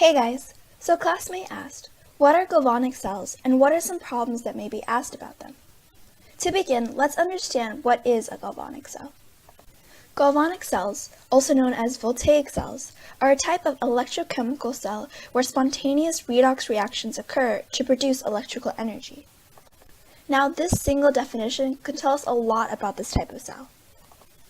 Hey guys! So classmate asked, what are galvanic cells and what are some problems that may be asked about them? To begin, let's understand what is a galvanic cell. Galvanic cells, also known as Voltaic cells, are a type of electrochemical cell where spontaneous redox reactions occur to produce electrical energy. Now, this single definition can tell us a lot about this type of cell.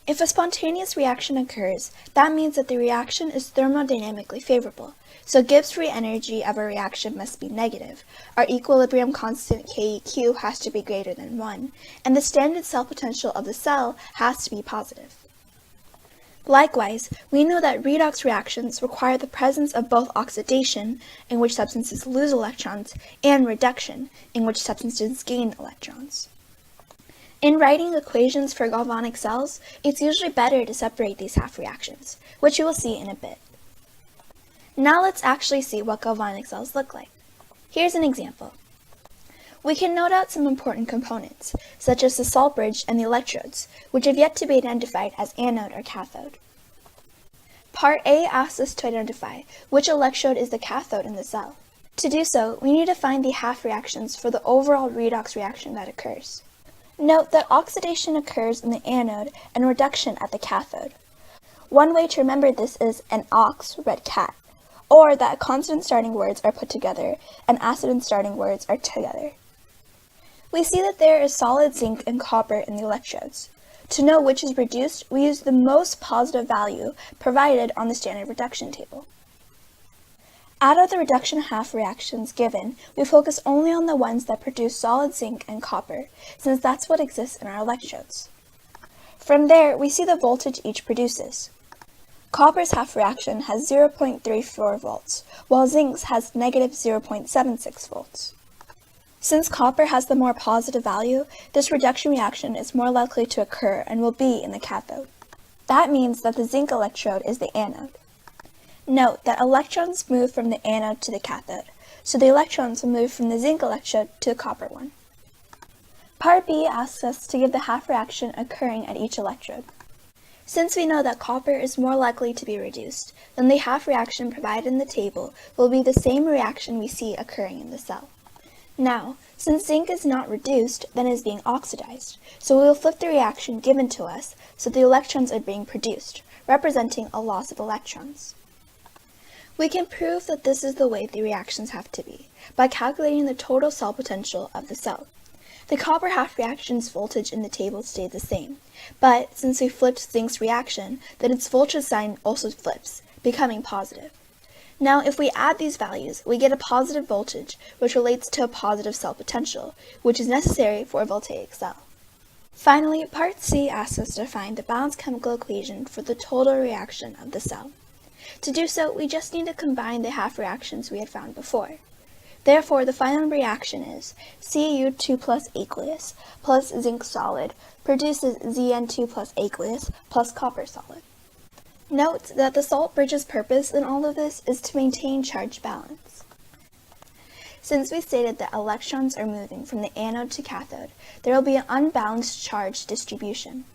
If a spontaneous reaction occurs, that means that the reaction is thermodynamically favorable, so Gibbs free energy of a reaction must be negative, our equilibrium constant Keq has to be greater than 1, and the standard cell potential of the cell has to be positive. Likewise, we know that redox reactions require the presence of both oxidation, in which substances lose electrons, and reduction, in which substances gain electrons. In writing equations for galvanic cells, it's usually better to separate these half reactions, which you will see in a bit. Now let's actually see what galvanic cells look like. Here's an example. We can note out some important components, such as the salt bridge and the electrodes, which have yet to be identified as anode or cathode. Part A asks us to identify which electrode is the cathode in the cell. To do so, we need to find the half reactions for the overall redox reaction that occurs. Note that oxidation occurs in the anode and reduction at the cathode. One way to remember this is an ox, red cat, or that consonant starting words are put together and acid starting words are together. We see that there is solid zinc and copper in the electrodes. To know which is reduced, we use the most positive value provided on the standard reduction table. Out of the reduction half reactions given, we focus only on the ones that produce solid zinc and copper, since that's what exists in our electrodes. From there, we see the voltage each produces. Copper's half reaction has 0.34 volts, while zinc's has negative 0.76 volts. Since copper has the more positive value, this reduction reaction is more likely to occur and will be in the cathode. That means that the zinc electrode is the anode. Note that electrons move from the anode to the cathode, so the electrons will move from the zinc electrode to the copper one. Part B asks us to give the half reaction occurring at each electrode. Since we know that copper is more likely to be reduced, then the half reaction provided in the table will be the same reaction we see occurring in the cell. Now, since zinc is not reduced, then it is being oxidized, so we will flip the reaction given to us so the electrons are being produced, representing a loss of electrons. We can prove that this is the way the reactions have to be, by calculating the total cell potential of the cell. The copper half reaction's voltage in the table stayed the same, but since we flipped zinc's reaction, then its voltage sign also flips, becoming positive. Now, if we add these values, we get a positive voltage, which relates to a positive cell potential, which is necessary for a voltaic cell. Finally, Part C asks us to find the balanced chemical equation for the total reaction of the cell. To do so, we just need to combine the half reactions we had found before. Therefore, the final reaction is Cu2 plus aqueous plus zinc solid produces Zn2 plus aqueous plus copper solid. Note that the salt bridge's purpose in all of this is to maintain charge balance. Since we stated that electrons are moving from the anode to cathode, there will be an unbalanced charge distribution.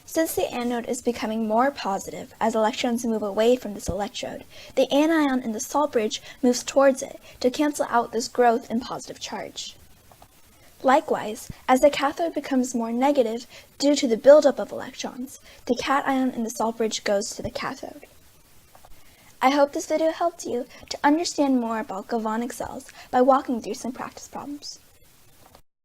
Since the anode is becoming more positive as electrons move away from this electrode, the anion in the salt bridge moves towards it to cancel out this growth in positive charge. Likewise, as the cathode becomes more negative due to the buildup of electrons, the cation in the salt bridge goes to the cathode. I hope this video helped you to understand more about galvanic cells by walking through some practice problems.